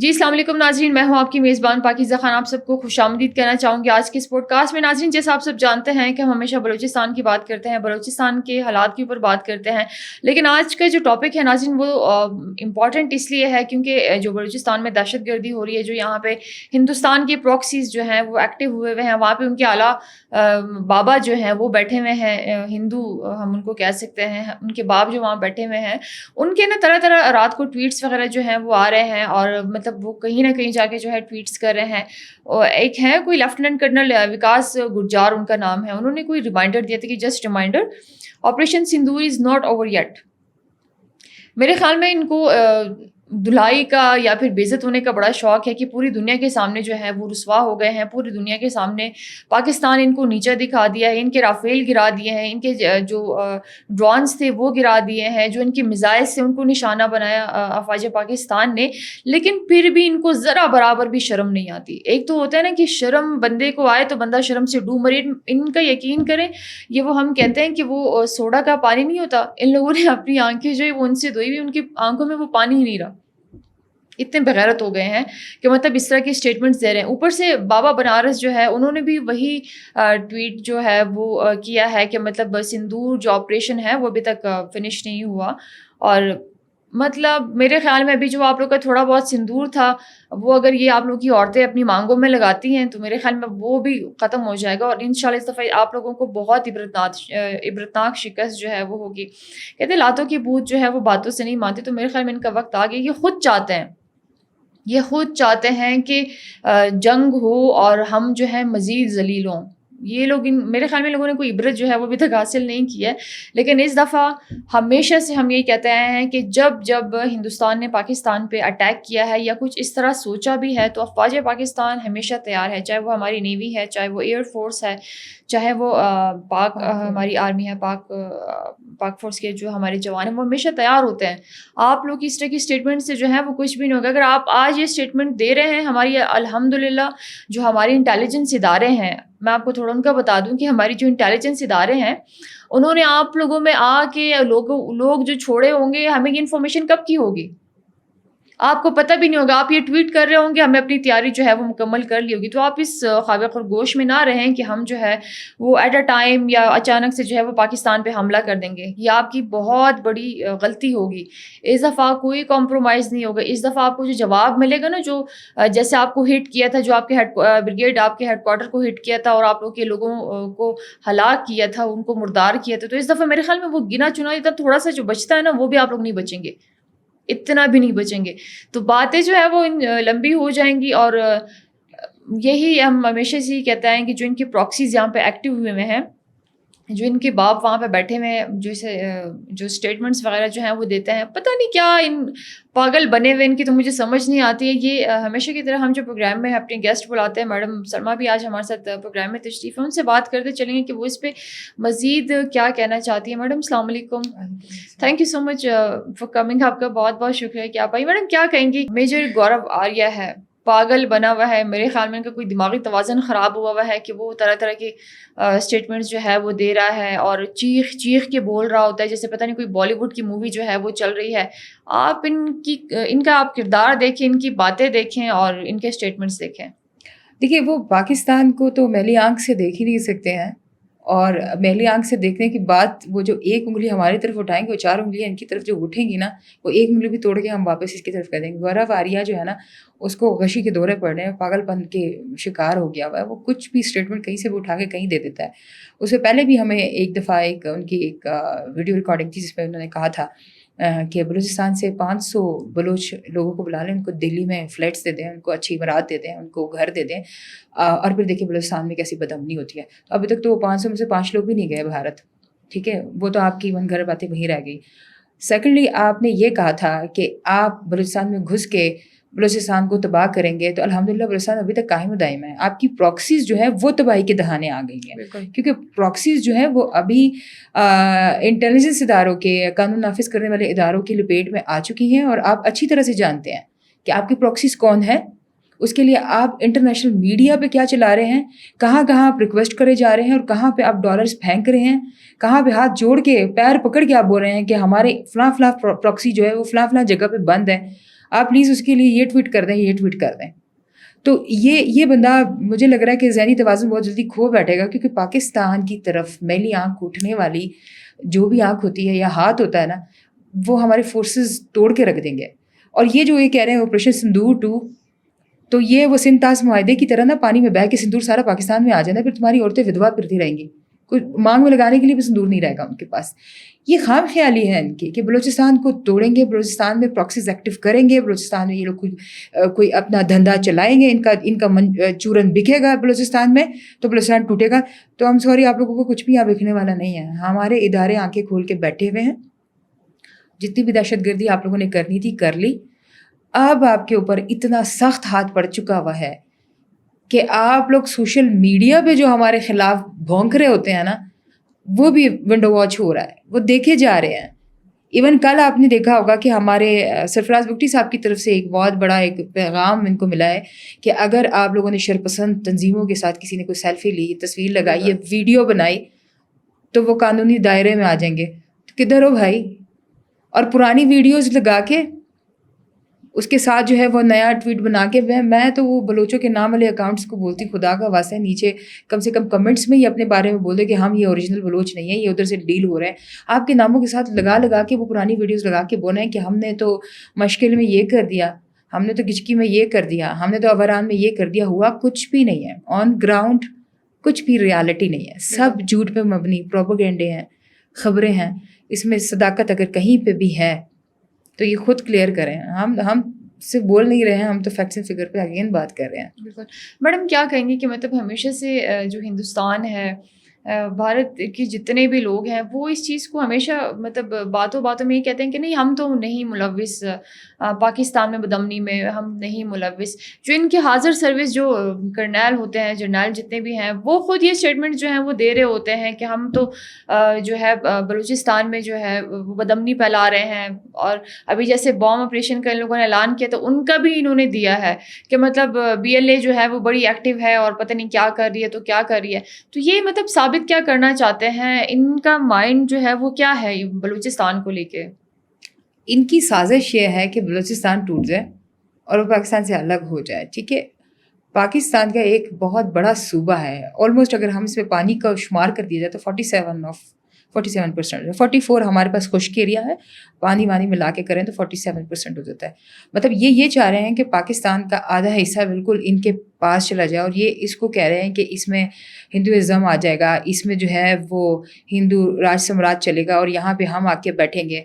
جی السلام علیکم ناظرین، میں ہوں آپ کی میزبان پاکیزہ خان. آپ سب کو خوش آمدید کہنا چاہوں گی آج کے اس پوڈ کاسٹ میں. ناظرین، جیسا آپ سب جانتے ہیں کہ ہم ہمیشہ بلوچستان کی بات کرتے ہیں، بلوچستان کے حالات کے اوپر بات کرتے ہیں، لیکن آج کا جو ٹاپک ہے ناظرین وہ امپورٹنٹ اس لیے ہے کیونکہ جو بلوچستان میں دہشت گردی ہو رہی ہے، جو یہاں پہ ہندوستان کے پراکسیز جو ہیں وہ ایکٹیو ہوئے ہوئے ہیں، وہاں پہ ان کے اعلیٰ بابا جو ہیں وہ بیٹھے ہوئے ہیں، ہندو ہم ان کو کہہ سکتے ہیں، ان کے باپ جو وہاں بیٹھے ہوئے ہیں، ان کے نا طرح طرح رات کو ٹویٹس وغیرہ جو ہیں وہ آ رہے ہیں، اور مطلب وہ کہیں نہ کہیں جا کے جو ہے ٹویٹس کر رہے ہیں. ایک ہے کوئی لیفٹیننٹ کرنل وکاس گرجار ان کا نام ہے، انہوں نے کوئی ریمائنڈر دیا تھا کہ just reminder, operation Sindoor is not over yet. میرے خیال میں ان کو دھلائی کا یا پھر بے عزت ہونے کا بڑا شوق ہے کہ پوری دنیا کے سامنے جو ہے وہ رسوا ہو گئے ہیں، پوری دنیا کے سامنے پاکستان ان کو نیچا دکھا دیا ہے، ان کے رافیل گرا دیے ہیں، ان کے جو ڈرونس تھے وہ گرا دیے ہیں، جو ان کی میزائل سے ان کو نشانہ بنایا افواج پاکستان نے. لیکن پھر بھی ان کو ذرا برابر بھی شرم نہیں آتی. ایک تو ہوتا ہے نا کہ شرم بندے کو آئے تو بندہ شرم سے ڈوب مرے. ان کا یقین کریں، یہ وہ ہم کہتے ہیں کہ وہ سوڈا کا پانی نہیں ہوتا، ان لوگوں نے اپنی آنکھیں جو ہے وہ ان سے دھوئی ہوئی، ان کی آنکھوں میں وہ پانی ہی نہیں رہا. اتنے بغیرت ہو گئے ہیں کہ مطلب اس طرح کی اسٹیٹمنٹس دے رہے ہیں. اوپر سے بابا بنارس جو ہے انہوں نے بھی وہی ٹویٹ جو ہے وہ کیا ہے کہ مطلب سندور جو آپریشن ہے وہ ابھی تک فنش نہیں ہوا، اور مطلب میرے خیال میں ابھی جو آپ لوگ کا تھوڑا بہت سندور تھا وہ اگر یہ آپ لوگ کی عورتیں اپنی مانگوں میں لگاتی ہیں تو میرے خیال میں وہ بھی ختم ہو جائے گا، اور انشاءاللہ اس دفعہ آپ لوگوں کو بہت عبرتناک شکست جو ہے وہ ہوگی. کہتے لاتوں کی بوت جو ہے وہ باتوں سے نہیں مانتی، تو میرے خیال میں ان کا وقت آ گیا. یہ خود چاہتے ہیں کہ جنگ ہو اور ہم جو ہے مزید ذلیل ہوں. یہ لوگ میرے خیال میں لوگوں نے کوئی عبرت جو ہے وہ ابھی تک حاصل نہیں کی ہے. لیکن اس دفعہ ہمیشہ سے ہم یہ کہتے آئے ہیں کہ جب ہندوستان نے پاکستان پہ اٹیک کیا ہے یا کچھ اس طرح سوچا بھی ہے تو افواج پاکستان ہمیشہ تیار ہے، چاہے وہ ہماری نیوی ہے، چاہے وہ ایئر فورس ہے، چاہے وہ پاک ہماری آرمی ہے، پاک فورس کے جو ہمارے جوان ہیں وہ ہمیشہ تیار ہوتے ہیں. آپ لوگ اس طرح کی اسٹیٹمنٹ سے جو ہے وہ کچھ بھی نہیں ہوگا. اگر آپ آج یہ اسٹیٹمنٹ دے رہے ہیں، ہماری الحمدللہ جو ہماری انٹیلیجنس ادارے ہیں، میں آپ کو تھوڑا ان کا بتا دوں کہ ہماری جو انٹیلیجنس ادارے ہیں انہوں نے آپ لوگوں میں آ کے لوگ جو چھوڑے ہوں گے، ہمیں یہ انفارمیشن کب کی ہوگی آپ کو پتہ بھی نہیں ہوگا. آپ یہ ٹویٹ کر رہے ہوں گے ہمیں اپنی تیاری جو ہے وہ مکمل کر لی ہوگی. تو آپ اس خواب خرگوش میں نہ رہیں کہ ہم جو ہے وہ ایٹ اے ٹائم یا اچانک سے جو ہے وہ پاکستان پہ حملہ کر دیں گے. یہ آپ کی بہت بڑی غلطی ہوگی. اس دفعہ کوئی کمپرومائز نہیں ہوگا. اس دفعہ آپ کو جو جواب ملے گا نا، جو جیسے آپ کو ہٹ کیا تھا، جو آپ کے بریگیڈ آپ کے ہیڈ کوارٹر کو ہٹ کیا تھا اور آپ لوگ کے لوگوں کو ہلاک کیا تھا، ان کو مردار کیا تھا، تو اس دفعہ میرے خیال میں وہ گنا چنا اتنا تھوڑا سا جو بچتا ہے نا وہ بھی آپ لوگ نہیں بچیں گے، اتنا بھی نہیں بچیں گے. تو باتیں جو ہے وہ لمبی ہو جائیں گی. اور یہی ہم ہمیشہ سے ہی کہتے ہیں کہ جو ان کے پراکسیز یہاں پہ ایکٹیو ہوئے ہوئے ہیں، جو ان کے باپ وہاں پہ بیٹھے ہوئے ہیں، جو اسٹیٹمنٹس وغیرہ جو ہیں وہ دیتے ہیں، پتہ نہیں کیا ان پاگل بنے ہوئے ان کی تو مجھے سمجھ نہیں آتی ہے. یہ ہمیشہ کی طرح ہم جو پروگرام میں اپنے گیسٹ بلاتے ہیں، میڈم سلما بھی آج ہمارے ساتھ پروگرام میں تشریف ہے، ان سے بات کرتے چلیں گے کہ وہ اس پہ مزید کیا کہنا چاہتی ہیں. میڈم السلام علیکم. Thank you so much for coming. آپ کا بہت بہت شکریہ کہ آپ آئی. میڈم کیا کہیں گی؟ میجر گورو آریہ ہے، پاگل بنا ہوا ہے. میرے خیال میں ان کا کوئی دماغی توازن خراب ہوا ہوا ہے کہ وہ طرح طرح کے اسٹیٹمنٹس جو ہے وہ دے رہا ہے اور چیخ چیخ کے بول رہا ہوتا ہے جیسے پتہ نہیں کوئی بالی ووڈ کی مووی جو ہے وہ چل رہی ہے. آپ ان کا آپ کردار دیکھیں، ان کی باتیں دیکھیں اور ان کے اسٹیٹمنٹس دیکھیں. دیکھیے، وہ پاکستان کو تو میلی آنکھ سے دیکھ ہی نہیں سکتے ہیں، اور میلی آنکھ سے دیکھنے کی بات، وہ جو ایک انگلی ہماری طرف اٹھائیں گے، وہ 4 انگلیاں ان کی طرف جو اٹھیں گی نا، وہ ایک انگلی بھی توڑ کے ہم واپس اس کی طرف کر دیں گے. گورو آریہ جو ہے نا، اس کو غشی کے دورے پڑ رہے ہیں، پاگل پن کے شکار ہو گیا ہوا ہے. وہ کچھ بھی اسٹیٹمنٹ کہیں سے بھی اٹھا کے کہیں دے دیتا ہے. اس سے پہلے بھی ہمیں ایک دفعہ ان کی ایک ویڈیو ریکارڈنگ تھی جس میں انہوں نے کہا تھا کہ بلوچستان سے 500 بلوچ لوگوں کو بلا لیں، ان کو دلی میں فلیٹس دے دیں، ان کو اچھی عمارات دے دیں، ان کو گھر دے دیں، اور پھر دیکھیں بلوچستان میں کیسی بدامنی ہوتی ہے. تو ابھی تک تو وہ 500 میں سے 5 لوگ بھی نہیں گئے بھارت. ٹھیک ہے، وہ تو آپ کی من گھر باتیں وہیں رہ گئی. سیکنڈلی، آپ نے یہ کہا تھا کہ آپ بلوچستان میں گھس کے بلوچستان کو تباہ کریں گے، تو الحمدللہ بلوچستان ابھی تک قائم و دائم ہے. آپ کی پراکسیز جو ہے وہ تباہی کے دہانے آ گئی ہیں، کیونکہ پراکسیز جو ہے وہ ابھی انٹیلیجنس اداروں کے، قانون نافذ کرنے والے اداروں کی لپیٹ میں آ چکی ہیں، اور آپ اچھی طرح سے جانتے ہیں کہ آپ کی پراکسیز کون ہے. اس کے لیے آپ انٹرنیشنل میڈیا پہ کیا چلا رہے ہیں، کہاں کہاں آپ ریکویسٹ کرے جا رہے ہیں، اور کہاں پہ آپ ڈالرز پھینک رہے ہیں، کہاں پہ ہاتھ جوڑ کے پیر پکڑ کے آپ بول رہے ہیں کہ ہمارے فلاں فلاں پراکسی جو ہے وہ فلاں فلاں جگہ پہ بند ہے. آپ پلیز اس کے لیے یہ ٹویٹ کر دیں، یہ ٹویٹ کر دیں. تو یہ بندہ مجھے لگ رہا ہے کہ ذہنی توازن بہت جلدی کھو بیٹھے گا، کیونکہ پاکستان کی طرف میلی آنکھ اٹھنے والی جو بھی آنکھ ہوتی ہے یا ہاتھ ہوتا ہے نا، وہ ہمارے فورسز توڑ کے رکھ دیں گے. اور یہ جو یہ کہہ رہے ہیں آپریشن سندور 2، تو یہ وہ سنتاس معاہدے کی طرح نا پانی میں بہہ کے سندور سارا پاکستان میں آ جانا، پھر تمہاری عورتیں ودوا پھرتی رہیں گی، کوئی مانگ میں لگانے کے لیے بھی سندور نہیں رہے گا ان کے پاس. یہ خام خیالی ہے ان کی کہ بلوچستان کو توڑیں گے، بلوچستان میں پراکسیز ایکٹیو کریں گے، بلوچستان میں یہ لوگ کوئی اپنا دھندا چلائیں گے، ان کا چورن بکھے گا بلوچستان میں تو بلوچستان ٹوٹے گا. تو ہم سوری، آپ لوگوں کو کچھ بھی یہاں بکھنے والا نہیں ہے. ہمارے ادارے آنکھیں کھول کے بیٹھے ہوئے ہیں، جتنی بھی دہشت گردی آپ لوگوں نے کرنی تھی کر لی. اب آپ کے اوپر اتنا سخت ہاتھ پڑ چکا ہوا ہے کہ آپ لوگ سوشل میڈیا پہ جو ہمارے خلاف بھونک رہے ہوتے ہیں نا، وہ بھی ونڈو واچ ہو رہا ہے، وہ دیکھے جا رہے ہیں. ایون کل آپ نے دیکھا ہوگا کہ ہمارے سرفراز بگٹی صاحب کی طرف سے ایک بہت بڑا ایک پیغام ان کو ملا ہے کہ اگر آپ لوگوں نے شرپسند تنظیموں کے ساتھ کسی نے کوئی سیلفی لی، تصویر لگائی یا ویڈیو بنائی تو وہ قانونی دائرے میں آ جائیں گے. تو کدھر ہو بھائی؟ اور پرانی ویڈیوز لگا کے اس کے ساتھ جو ہے وہ نیا ٹویٹ بنا کے میں تو وہ بلوچوں کے نام والے اکاؤنٹس کو بولتی خدا کا واسطہ نیچے کم سے کم کمنٹس میں ہی اپنے بارے میں بول دے کہ ہم یہ اوریجنل بلوچ نہیں ہیں، یہ ادھر سے ڈیل ہو رہے ہیں. آپ کے ناموں کے ساتھ لگا کے وہ پرانی ویڈیوز لگا کے بولیں کہ ہم نے تو مشکل میں یہ کر دیا، ہم نے تو گچکی میں یہ کر دیا، ہم نے تو اوران میں یہ کر دیا. ہوا کچھ بھی نہیں ہے. آن گراؤنڈ کچھ بھی ریالٹی نہیں ہے، سب جھوٹ پہ مبنی پروپیگنڈے ہیں، خبریں ہیں. اس میں صداقت اگر کہیں پہ بھی ہے تو یہ خود کلیئر کریں. ہم سے بول نہیں رہے ہیں، ہم تو فیکٹس اینڈ فگر پہ اگین بات کر رہے ہیں. بالکل. میڈم کیا کہیں گے کہ مطلب ہمیشہ سے جو ہندوستان ہے، بھارت کے جتنے بھی لوگ ہیں وہ اس چیز کو ہمیشہ مطلب باتوں میں یہ کہتے ہیں کہ نہیں ہم تو نہیں ملوث، پاکستان میں بدامنی میں ہم نہیں ملوث. جو ان کے حاضر سروس جو کرنیل ہوتے ہیں، جرنیل جتنے بھی ہیں، وہ خود یہ اسٹیٹمنٹ جو ہیں وہ دے رہے ہوتے ہیں کہ ہم تو جو ہے بلوچستان میں جو ہے وہ بدامنی پھیلا رہے ہیں. اور ابھی جیسے بام آپریشن کا ان لوگوں نے اعلان کیا تو ان کا بھی انہوں نے دیا ہے کہ مطلب BLA جو ہے وہ بڑی ایکٹیو ہے اور پتہ نہیں کیا کر رہی ہے تو کیا کر رہی ہے. تو یہ مطلب ثابت کیا کرنا چاہتے ہیں؟ ان کا مائنڈ جو ہے وہ کیا ہے بلوچستان کو لے کے؟ ان کی سازش یہ ہے کہ بلوچستان ٹوٹ جائے اور وہ پاکستان سے الگ ہو جائے. ٹھیک ہے، پاکستان کا ایک بہت بڑا صوبہ ہے، آلموسٹ اگر ہم اس میں پانی کا شمار کر دیا جائے تو 47% 44 ہمارے پاس خشک ایریا ہے، پانی وانی ملا کے کریں تو 47% ہو جاتا ہے. مطلب یہ چاہ رہے ہیں کہ پاکستان کا آدھا حصہ بالکل ان کے پاس چلا جائے، اور یہ اس کو کہہ رہے ہیں کہ اس میں ہندوازم آ جائے گا، اس میں جو ہے وہ ہندو راج سمراج چلے گا اور یہاں پہ ہم آ کے بیٹھیں گے.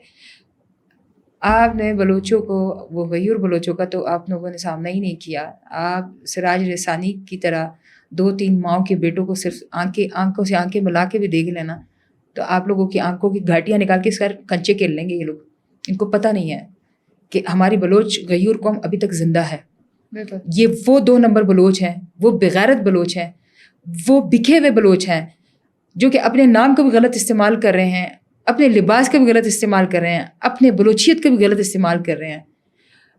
آپ نے بلوچوں کو، وہ غیور بلوچوں کا تو آپ لوگوں نے سامنا ہی نہیں کیا. آپ سراج رسانی کی طرح 2-3 ماؤں کے بیٹوں کو صرف آنکھوں سے آنکھیں ملا کے بھی دیکھ لینا تو آپ لوگوں کی آنکھوں کی گھاٹیاں نکال کے اس کا کنچے کھیل لیں گے. یہ لوگ، ان کو پتہ نہیں ہے کہ ہماری بلوچ غیور قوم ابھی تک زندہ ہے. یہ وہ 2 نمبر بلوچ ہیں، وہ بغیرت بلوچ ہیں، وہ بکھے ہوئے بلوچ ہیں جو کہ اپنے نام کو بھی غلط استعمال کر رہے ہیں، اپنے لباس کا بھی غلط استعمال کر رہے ہیں، اپنے بلوچیت کا بھی غلط استعمال کر رہے ہیں.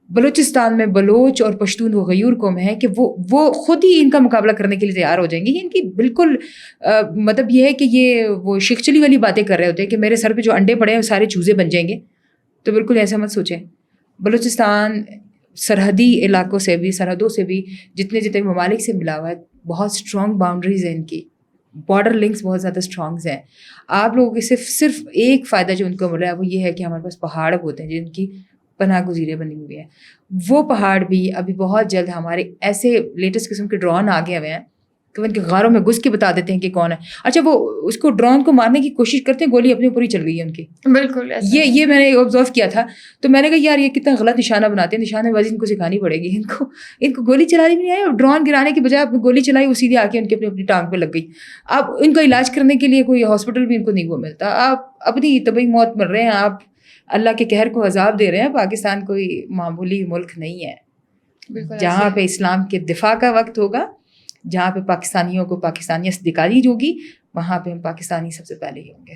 بلوچستان میں بلوچ اور پشتون وہ غیور قوم ہے کہ وہ خود ہی ان کا مقابلہ کرنے کے لیے تیار ہو جائیں گے. یہ ان کی بالکل مطلب یہ ہے کہ یہ وہ شکچلی والی باتیں کر رہے ہوتے ہیں کہ میرے سر پہ جو انڈے پڑے ہیں وہ سارے چوزے بن جائیں گے. تو بالکل ایسا مت سوچیں. بلوچستان سرحدی علاقوں سے بھی، سرحدوں سے بھی، جتنے ممالک سے ملا ہوا ہے، بہت اسٹرانگ باؤنڈریز ہیں ان کی، بارڈر لنکس بہت زیادہ اسٹرانگز ہیں. آپ لوگوں کے صرف ایک فائدہ جو ان کو مل رہا ہے وہ یہ ہے کہ ہمارے پاس پہاڑ ہوتے ہیں جن کی پناہ گزیریں بنی ہوئی ہیں. وہ پہاڑ بھی ابھی بہت جلد ہمارے ایسے لیٹسٹ قسم کے ڈرون آگے ہوئے ہیں کہ وہ ان کے غاروں میں گھس کے بتا دیتے ہیں کہ کون ہے. اچھا، وہ اس کو ڈرون کو مارنے کی کوشش کرتے ہیں، گولی اپنے اوپر ہی چل گئی ہے ان کی. بالکل یہ میں نے آبزرو کیا تھا. تو میں نے کہا یار یہ کتنا غلط نشانہ بناتے ہیں، نشانہ بازی ان کو سکھانی پڑے گی. ان کو گولی چلانی بھی نہیں آئی، اور ڈرون گرانے کے بجائے گولی چلائی، وہ سیدھے آ کے ان کی اپنی ٹانگ پہ لگ گئی. اب ان کو علاج کرنے کے لیے کوئی ہاسپٹل بھی ان کو نہیں وہ ملتا. آپ اپنی طبی موت مر رہے ہیں، آپ اللہ کے قہر کو عذاب دے رہے ہیں. پاکستان کوئی معمولی ملک نہیں ہے. جہاں پہ اسلام کے دفاع کا وقت ہوگا، جہاں پہ پاکستانیوں کو پاکستانیت دکھائی ہوگی، وہاں پہ ہم پاکستانی سب سے پہلے ہی ہوں گے.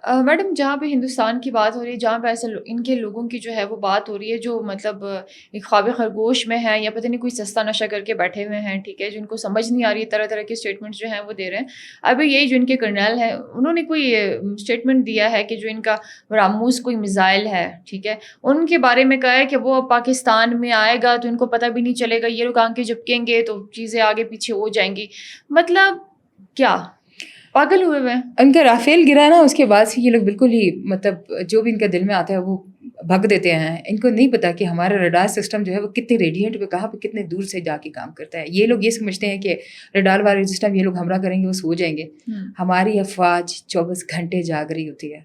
میڈم جہاں پہ ہندوستان کی بات ہو رہی ہے، جہاں پہ ایسے ان کے لوگوں کی جو ہے وہ بات ہو رہی ہے جو مطلب ایک خواب خرگوش میں ہیں یا پتہ نہیں کوئی سستا نشہ کر کے بیٹھے ہوئے ہیں، ٹھیک ہے، جن کو سمجھ نہیں آ رہی ہے، طرح طرح کے اسٹیٹمنٹس جو ہیں وہ دے رہے ہیں. ابھی یہی جو ان کے کرنیل ہیں انہوں نے کوئی اسٹیٹمنٹ دیا ہے کہ جو ان کا راموس کوئی میزائل ہے، ٹھیک ہے، ان کے بارے میں کہا ہے کہ وہ پاکستان میں آئے گا تو ان کو پتہ بھی نہیں چلے گا، یہ لوگ آنکھیں جھپکیں گے تو چیزیں آگے پیچھے ہو جائیں گی. مطلب کیا پاگل ہوئے ہوئے ہیں. ان کا رافیل گرا نا، اس کے بعد سے یہ لوگ بالکل ہی مطلب جو بھی ان کا دل میں آتا ہے وہ بھگ دیتے ہیں. ان کو نہیں پتا کہ ہمارا ریڈار سسٹم جو ہے وہ کتنے ریڈینٹ پہ کہاں پہ کتنے دور سے جا کے کام کرتا ہے. یہ لوگ یہ سمجھتے ہیں کہ ریڈار والا سسٹم یہ لوگ حملہ کریں گے وہ سو جائیں گے. ہماری افواج 24 گھنٹے جاگ رہی ہوتی ہے.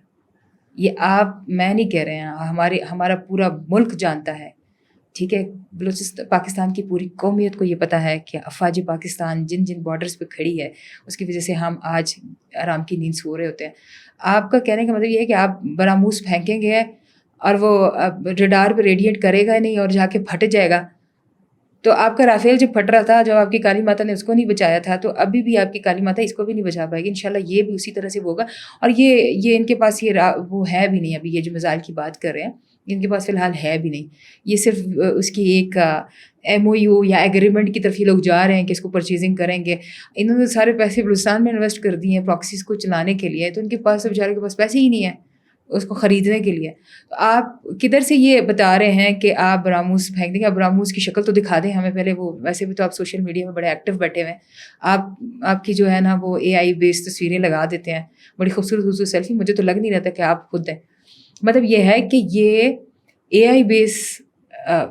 یہ میں نہیں کہہ رہے ہیں، ہمارا پورا ملک جانتا ہے، ٹھیک ہے. پاکستان کی پوری قومیت کو یہ پتہ ہے کہ افواج پاکستان جن جن بارڈرز پہ کھڑی ہے اس کی وجہ سے ہم آج آرام کی نیند سو رہے ہوتے ہیں. آپ کا کہنے کا مطلب یہ ہے کہ آپ براموس پھینکیں گے اور وہ ریڈار پہ ریڈیٹ کرے گا نہیں اور جا کے پھٹ جائے گا. تو آپ کا رافیل جب پھٹ رہا تھا، جب آپ کی کالی ماتا نے اس کو نہیں بچایا تھا، تو ابھی بھی آپ کی کالی ماتا اس کو بھی نہیں بچا پائے گی. انشاءاللہ یہ بھی اسی طرح سے ہوگا. اور یہ ان کے پاس وہ ہے بھی نہیں. ابھی یہ جو میزائل کی بات کر رہے ہیں ان کے پاس فی الحال ہے بھی نہیں. یہ صرف اس کی ایک MOU یا ایگریمنٹ کی طرف یہ لوگ جا رہے ہیں کہ اس کو پرچیزنگ کریں گے. انہوں نے سارے پیسے بلوچستان میں انویسٹ کر دیے ہیں پراکسیز کو چلانے کے لیے، تو ان کے پاس بیچارے کے پاس پیسے ہی نہیں ہیں اس کو خریدنے کے لیے. تو آپ کدھر سے یہ بتا رہے ہیں کہ آپ براموس پھینک دیں گے؟ آپ براموس کی شکل تو دکھا دیں ہمیں پہلے. وہ ویسے بھی تو آپ سوشل میڈیا میں بڑے ایکٹیو بیٹھے ہوئے ہیں. آپ کی جو ہے نا وہ AI بیس تصویریں لگا دیتے ہیں، بڑی خوبصورت سیلفی. مجھے تو لگ نہیں رہتا کہ آپ خود ہیں. مطلب یہ ہے کہ یہ AI بیس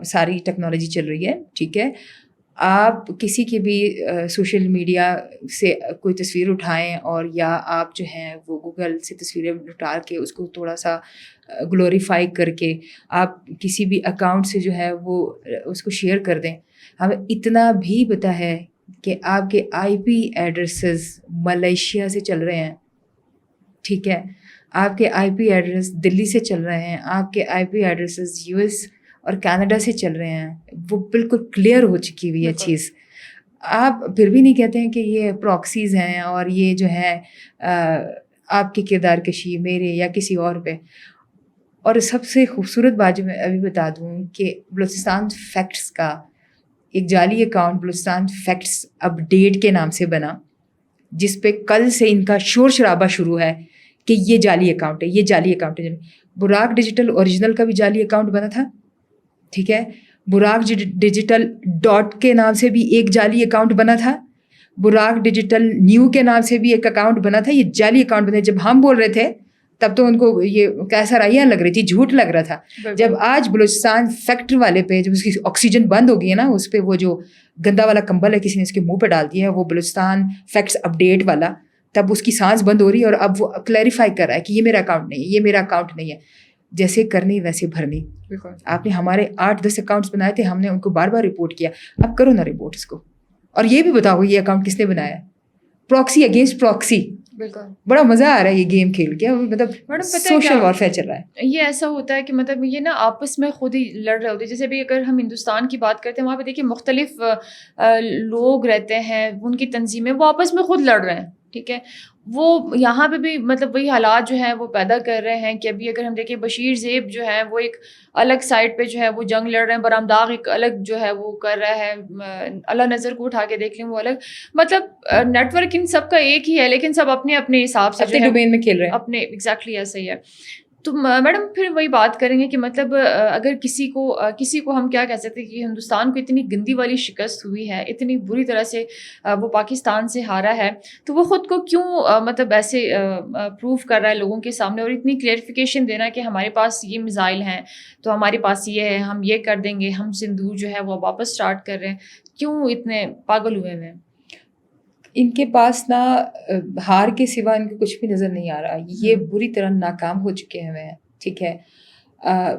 ساری ٹیکنالوجی چل رہی ہے، ٹھیک ہے. آپ کسی کی بھی سوشل میڈیا سے کوئی تصویر اٹھائیں اور یا آپ جو ہیں وہ گوگل سے تصویریں اٹھا کے اس کو تھوڑا سا گلوریفائی کر کے آپ کسی بھی اکاؤنٹ سے جو ہے وہ اس کو شیئر کر دیں. ہمیں اتنا بھی پتہ ہے کہ آپ کے IP ایڈریسز ملیشیا سے چل رہے ہیں، ٹھیک ہے. آپ کے IP ایڈریس دلی سے چل رہے ہیں، آپ کے IP ایڈریسز US اور کینیڈا سے چل رہے ہیں. وہ بالکل کلیئر ہو چکی ہوئی ہے چیز. آپ پھر بھی نہیں کہتے ہیں کہ یہ پراکسیز ہیں اور یہ جو ہے آپ کی کردار کشی میرے یا کسی اور پہ. اور سب سے خوبصورت بات جو میں ابھی بتا دوں کہ بلوچستان فیکٹس کا ایک جعلی اکاؤنٹ بلوچستان فیکٹس اپڈیٹ کے نام سے بنا، جس پہ کل سے ان کا شور شرابہ شروع ہے کہ یہ جعلی اکاؤنٹ ہے، یہ جعلی اکاؤنٹ ہے. براق ڈیجیٹل اوریجنل کا بھی جعلی اکاؤنٹ بنا تھا، ٹھیک ہے. براق ڈیجیٹل ڈاٹ کے نام سے بھی ایک جعلی اکاؤنٹ بنا تھا. براق ڈیجیٹل نیو کے نام سے بھی ایک اکاؤنٹ بنا تھا. یہ جعلی اکاؤنٹ بنے. جب ہم بول رہے تھے تب تو ان کو یہ کیسا رائیاں لگ رہی تھی، جھوٹ لگ رہا تھا. جب آج بلوچستان فیکٹ والے پہ جب اس کی آکسیجن بند ہو گئی ہے نا، اس پہ وہ جو گندا والا کمبل ہے کسی نے اس کے منہ پہ ڈال دیا ہے، وہ بلوچستان فیکٹس اپڈیٹ والا، تب اس کی سانس بند ہو رہی ہے. اور اب وہ کلیریفائی کر رہا ہے کہ یہ میرا اکاؤنٹ نہیں ہے، یہ میرا اکاؤنٹ نہیں ہے. جیسے کرنی ویسے بھرنی. آپ نے ہمارے 8-10 اکاؤنٹس بنائے تھے، ہم نے ان کو بار بار رپورٹ کیا. اب کرو نا رپورٹ اس کو، اور یہ بھی بتاؤ یہ اکاؤنٹ کس نے بنایا. Proxy against proxy. بالکل بڑا مزہ آ رہا ہے یہ گیم کھیل کے. مطلب سوشل وارفیئر چل رہا ہے. یہ ایسا ہوتا ہے کہ مطلب یہ نا آپس میں خود ہی لڑ رہے ہوتے ہیں. جیسے بھی اگر ہم ہندوستان کی بات کرتے ہیں، وہاں پہ دیکھیے مختلف لوگ رہتے ہیں، ان کی تنظیمیں، وہ آپس میں خود لڑ رہے ہیں، ٹھیک ہے. وہ یہاں پہ بھی مطلب وہی حالات جو ہیں وہ پیدا کر رہے ہیں کہ ابھی اگر ہم دیکھیں بشیر زیب جو ہے وہ ایک الگ سائڈ پہ جو ہے وہ جنگ لڑ رہے ہیں، برام داغ ایک الگ جو ہے وہ کر رہا ہے. اللہ نظر کو اٹھا کے دیکھ لیں وہ الگ. مطلب نیٹ ورک ان سب کا ایک ہی ہے، لیکن سب اپنے اپنے حساب سے اپنے ڈومین میں کھیل رہے ہیں. اپنے ایگزیکٹلی ایسا ہی ہے. تو میڈم پھر وہی بات کریں گے کہ مطلب اگر کسی کو ہم کیا کہہ سکتے ہیں کہ ہندوستان کو اتنی گندی والی شکست ہوئی ہے، اتنی بری طرح سے وہ پاکستان سے ہارا ہے، تو وہ خود کو کیوں مطلب ایسے پروف کر رہا ہے لوگوں کے سامنے، اور اتنی کلیئرفیکیشن دینا کہ ہمارے پاس یہ میزائل ہیں تو ہمارے پاس یہ ہے، ہم یہ کر دیں گے، ہم سندور جو ہے وہ واپس اسٹارٹ کر رہے ہیں. کیوں اتنے پاگل ہوئے ہوئے ہیں؟ ان کے پاس نا ہار کے سوا ان کو کچھ بھی نظر نہیں آ رہا. یہ بری طرح ناکام ہو چکے ہوئے ہیں، ٹھیک ہے.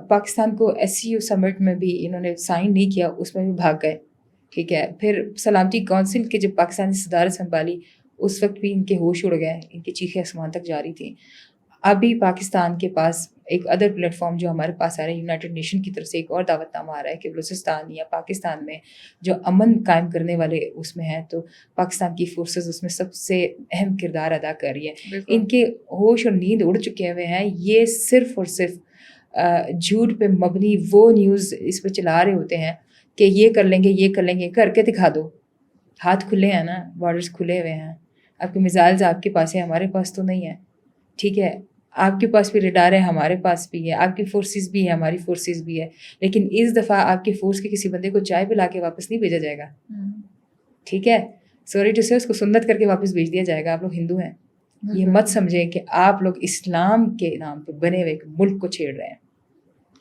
پاکستان کو SCO سمٹ میں بھی انہوں نے سائن نہیں کیا، اس میں بھی بھاگ گئے، ٹھیک ہے. پھر سلامتی کونسل کے جب پاکستان نے صدارت سنبھالی اس وقت بھی ان کے ہوش اڑ گئے، ان کی چیخیں آسمان تک جاری تھیں. ابھی پاکستان کے پاس ایک ادر پلیٹ فارم جو ہمارے پاس آ رہا ہے، یونائٹڈ نیشن کی طرف سے ایک اور دعوت نامہ آ رہا ہے کہ بلوچستان یا پاکستان میں جو امن قائم کرنے والے اس میں ہیں، تو پاکستان کی فورسز اس میں سب سے اہم کردار ادا کر رہی ہے. ان کے ہوش اور نیند اڑ چکے ہوئے ہیں. یہ صرف اور صرف جھوٹ پہ مبنی وہ نیوز اس پہ چلا رہے ہوتے ہیں کہ یہ کر لیں گے، یہ کر لیں گے. کر کے دکھا دو. ہاتھ کھلے ہیں نا، بارڈرز کھلے ہوئے ہیں. آپ کے میزائلز آپ کے پاس ہیں، ہمارے پاس تو نہیں ہے. ٹھیک ہے، آپ کے پاس بھی ریڈار ہے، ہمارے پاس بھی ہے. آپ کی فورسز بھی ہے، ہماری فورسز بھی ہے. لیکن اس دفعہ آپ کی فورس کے کسی بندے کو چائے پلا کے واپس نہیں بھیجا جائے گا. ٹھیک ہے، سوری ٹو سے اس کو سنت کر کے واپس بھیج دیا جائے گا. آپ لوگ ہندو ہیں، یہ مت سمجھیں کہ آپ لوگ اسلام کے نام پہ بنے ہوئے ایک ملک کو چھیڑ رہے ہیں.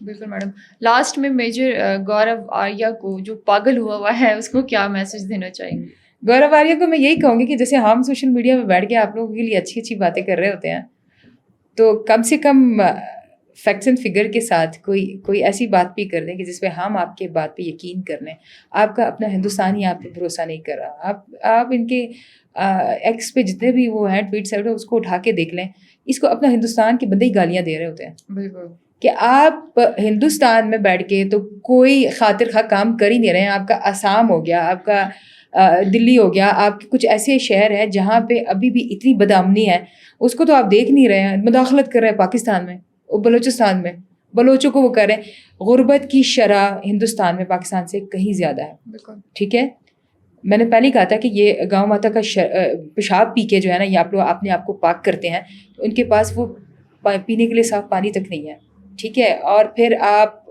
بالکل میڈم. لاسٹ میں میجر گورو آریہ کو جو پاگل ہوا ہے اس کو کیا میسج دینا چاہیں گے؟ گورو آریہ کو میں یہی کہوں گی کہ جیسے ہم سوشل میڈیا پہ بیٹھ کے آپ لوگوں کے لیے اچھی اچھی باتیں کر رہے ہوتے ہیں، تو کم سے کم فیکٹس اینڈ فگر کے ساتھ کوئی ایسی بات بھی کر دیں کہ جس پہ ہم آپ کے بات پہ یقین کر لیں. آپ کا اپنا ہندوستان ہی آپ پہ بھروسہ نہیں کر رہا. آپ ان کے ایکس پہ جتنے بھی وہ ہیں ٹویٹ سائٹ اس کو اٹھا کے دیکھ لیں. اس کو اپنا ہندوستان کے بندے ہی گالیاں دے رہے ہوتے ہیں. بالکل کہ آپ ہندوستان میں بیٹھ کے تو کوئی خاطر خواہ کام کر ہی نہیں رہے ہیں. آپ کا آسام ہو گیا، آپ کا دلی ہو گیا، آپ کے کچھ ایسے شہر ہیں جہاں پہ ابھی بھی اتنی بدامنی ہے، اس کو تو آپ دیکھ نہیں رہے ہیں. مداخلت کر رہے ہیں پاکستان میں، بلوچستان میں، بلوچوں کو وہ کر رہے ہیں. غربت کی شرح ہندوستان میں پاکستان سے کہیں زیادہ ہے. بالکل ٹھیک ہے، میں نے پہلے کہا تھا کہ یہ گاؤں ماتا کا پیشاب پی کے جو ہے نا، یہ آپ لوگ اپنے آپ کو پاک کرتے ہیں، تو ان کے پاس وہ پینے کے لیے صاف پانی تک نہیں ہے. ٹھیک ہے، اور پھر آپ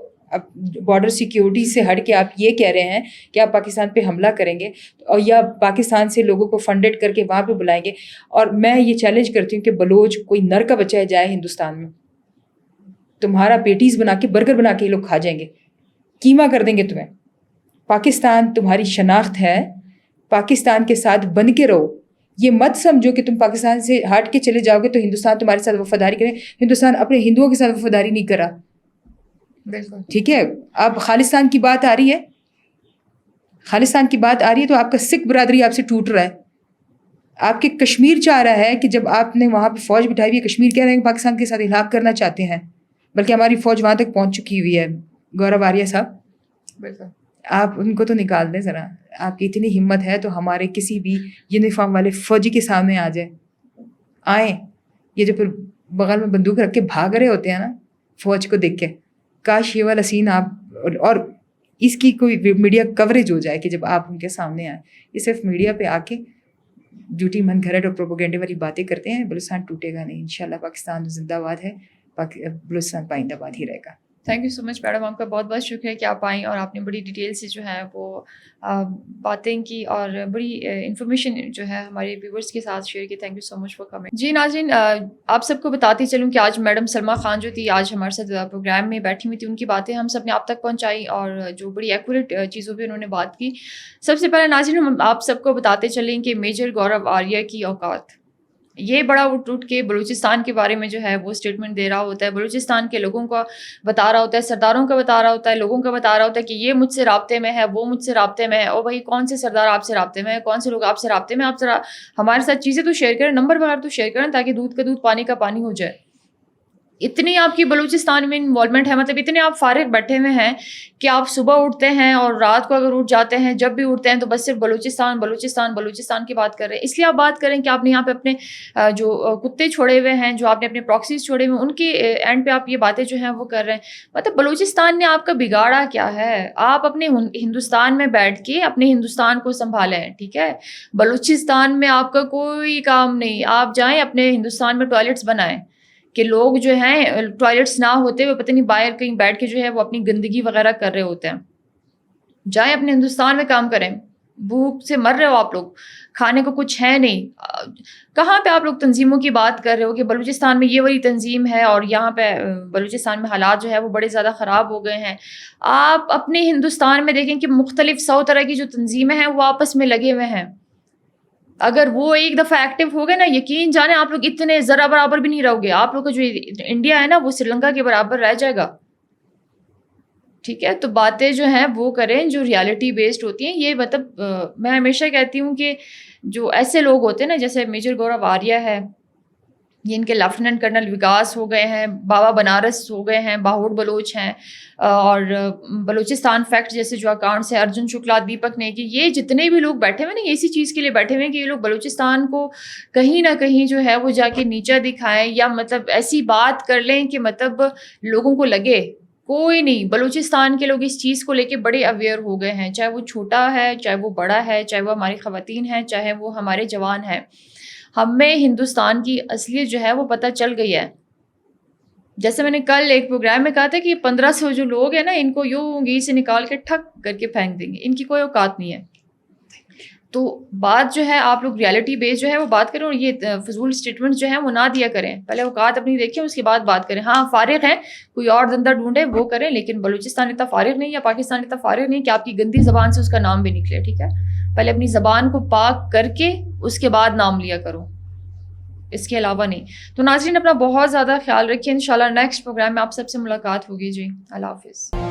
بارڈر سیکیورٹی سے ہٹ کے آپ یہ کہہ رہے ہیں کہ آپ پاکستان پہ حملہ کریں گے اور یا پاکستان سے لوگوں کو فنڈڈ کر کے وہاں پہ بلائیں گے. اور میں یہ چیلنج کرتی ہوں کہ بلوچ کوئی نر کا بچہ ہے جائے ہندوستان میں، تمہارا پیٹیز بنا کے برگر بنا کے یہ لوگ کھا جائیں گے، کیما کر دیں گے تمہیں. پاکستان تمہاری شناخت ہے، پاکستان کے ساتھ بن کے رہو. یہ مت سمجھو کہ تم پاکستان سے ہٹ کے چلے جاؤ گے تو ہندوستان تمہارے ساتھ وفاداری کرے. ہندوستان اپنے ہندوؤں کے ساتھ وفاداری نہیں کرا. بالکل ٹھیک ہے، اب خالصتان کی بات آ رہی ہے، خالصتان کی بات آ رہی ہے تو آپ کا سکھ برادری آپ سے ٹوٹ رہا ہے. آپ کے کشمیر چاہ رہا ہے کہ جب آپ نے وہاں پہ فوج بٹھائی ہوئی ہے، کشمیر کہہ رہے ہیں کہ پاکستان کے ساتھ الحاق کرنا چاہتے ہیں، بلکہ ہماری فوج وہاں تک پہنچ چکی ہوئی ہے. گورو آریہ صاحب، بالکل آپ ان کو تو نکال دیں ذرا. آپ کی اتنی ہمت ہے تو ہمارے کسی بھی یونیفارم والے فوجی کے سامنے آ جائیں، آئیں. یہ جو پھر بغل میں بندوق رکھ کے بھاگ رہے ہوتے ہیں نا فوج کو دیکھ کے، کاش یہ والا سین آپ اور اس کی کوئی میڈیا کوریج ہو جائے کہ جب آپ ان کے سامنے آئیں. یہ صرف میڈیا پہ آ کے جھوٹی من گھرٹ اور پروپوگینڈے والی باتیں کرتے ہیں. بلوچستان ٹوٹے گا نہیں، انشاءاللہ پاکستان زندہ باد ہے، بلوچستان پائندہ باد ہی رہے گا. Thank you so much madam, آپ کا بہت بہت شکریہ کہ آپ آئیں اور آپ نے بڑی ڈیٹیل سے جو ہے وہ باتیں کی اور بڑی انفارمیشن جو ہے ہمارے ویورس کے ساتھ شیئر کی. Thank you so much for coming. جی ناظرین، آپ سب کو بتاتی چلوں کہ آج میڈم سلمیٰ خان جو تھی آج ہمارے ساتھ پروگرام میں بیٹھی ہوئی تھی. ان کی باتیں ہم سب نے آپ تک پہنچائی اور جو بڑی ایکوریٹ چیزوں پہ انہوں نے بات کی. سب سے پہلے ناظرین ہم آپ سب کو بتاتے چلیں کہ میجر گورو آریہ کی اوقات، یہ بڑا اٹھ اٹھ کے بلوچستان کے بارے میں جو ہے وہ اسٹیٹمنٹ دے رہا ہوتا ہے، بلوچستان کے لوگوں کا بتا رہا ہوتا ہے، سرداروں کا بتا رہا ہوتا ہے، لوگوں کا بتا رہا ہوتا ہے کہ یہ مجھ سے رابطے میں ہے، وہ مجھ سے رابطے میں ہے. او بھائی، کون سے سردار آپ سے رابطے میں ہے، کون سے لوگ آپ سے رابطے میں؟ آپ ذرا ہمارے ساتھ چیزیں تو شیئر کریں، نمبر وغیرہ تو شیئر کریں تاکہ دودھ کا دودھ پانی کا پانی ہو جائے. اتنی آپ کی بلوچستان میں انوالومنٹ ہے، مطلب اتنے آپ فارغ بیٹھے ہوئے ہیں کہ آپ صبح اٹھتے ہیں اور رات کو اگر اٹھ جاتے ہیں، جب بھی اٹھتے ہیں تو بس صرف بلوچستان بلوچستان بلوچستان کی بات کر رہے ہیں. اس لیے آپ بات کریں کہ آپ نے یہاں پہ اپنے جو کتے چھوڑے ہوئے ہیں، جو آپ نے اپنے پراکسیز چھوڑے ہوئے ہیں، ان کے اینڈ پہ آپ یہ باتیں جو ہیں وہ کر رہے ہیں. مطلب بلوچستان نے آپ کا بگاڑا کیا ہے؟ آپ اپنے ہندوستان میں بیٹھ کے اپنے ہندوستان کو سنبھالیں. ٹھیک ہے، بلوچستان میں آپ کا کوئی کام نہیں. آپ جائیں اپنے ہندوستان میں ٹوائلٹس بنائیں کہ لوگ جو ہیں ٹوائلٹس نہ ہوتے ہوئے پتہ نہیں باہر کہیں بیٹھ کے جو ہے وہ اپنی گندگی وغیرہ کر رہے ہوتے ہیں. جائیں اپنے ہندوستان میں کام کریں. بھوک سے مر رہے ہو آپ لوگ، کھانے کو کچھ ہے نہیں. کہاں پہ آپ لوگ تنظیموں کی بات کر رہے ہو کہ بلوچستان میں یہ والی تنظیم ہے اور یہاں پہ بلوچستان میں حالات جو ہے وہ بڑے زیادہ خراب ہو گئے ہیں. آپ اپنے ہندوستان میں دیکھیں کہ مختلف 100 طرح کی جو تنظیمیں ہیں وہ آپس میں لگے ہوئے ہیں. اگر وہ ایک دفعہ ایکٹیو ہو گئے نا، یقین جانیں آپ لوگ اتنے ذرا برابر بھی نہیں رہو گے. آپ لوگ کا جو انڈیا ہے نا وہ سری لنکا کے برابر رہ جائے گا. ٹھیک ہے، تو باتیں جو ہیں وہ کریں جو ریالٹی بیسڈ ہوتی ہیں. یہ مطلب میں ہمیشہ کہتی ہوں کہ جو ایسے لوگ ہوتے ہیں نا، جیسے میجر گورو آریہ ہے، یہ ان کے لیفٹیننٹ کرنل وکاس ہو گئے ہیں, بابا بنارس ہو گئے ہیں, باہوڑ بلوچ ہیں, اور بلوچستان فیکٹ جیسے جو اکاؤنٹس ہیں, ارجن شکلا, دیپک نیکی, یہ جتنے بھی لوگ بیٹھے ہوئے نا, یہ اسی چیز کے لیے بیٹھے ہوئے ہیں کہ یہ لوگ بلوچستان کو کہیں نہ کہیں جو ہے وہ جا کے نیچا دکھائیں, یا مطلب ایسی بات کر لیں کہ مطلب لوگوں کو لگے کوئی نہیں. بلوچستان کے لوگ اس چیز کو لے کے بڑے اویئر ہو گئے ہیں, چاہے وہ چھوٹا ہے, چاہے وہ بڑا ہے, چاہے وہ ہماری خواتین ہیں, چاہے وہ ہمارے جوان ہیں. ہمیں ہندوستان کی اصلیت جو ہے وہ پتہ چل گئی ہے. جیسے میں نے کل ایک پروگرام میں کہا تھا کہ 1500 جو لوگ ہیں نا, ان کو یوں انگلی سے نکال کے ٹھک کر کے پھینک دیں گے, ان کی کوئی اوقات نہیں ہے. تو بات جو ہے آپ لوگ ریالٹی بیس جو ہے وہ بات کریں, اور یہ فضول اسٹیٹمنٹ جو ہیں وہ نہ دیا کریں. پہلے اوقات اپنی دیکھیں, اس کے بعد بات کریں. ہاں فارغ ہیں, کوئی اور دندہ ڈھونڈے وہ کریں, لیکن بلوچستان اتنا فارغ نہیں, یا پاکستان اتنا فارغ نہیں کہ آپ کی گندی زبان سے اس کا نام بھی نکلے. ٹھیک ہے, پہلے اپنی زبان کو پاک کر کے اس کے بعد نام لیا کرو, اس کے علاوہ نہیں. تو ناظرین اپنا بہت زیادہ خیال رکھیں. انشاءاللہ نیکسٹ پروگرام میں آپ سب سے ملاقات ہوگی. جی اللہ حافظ.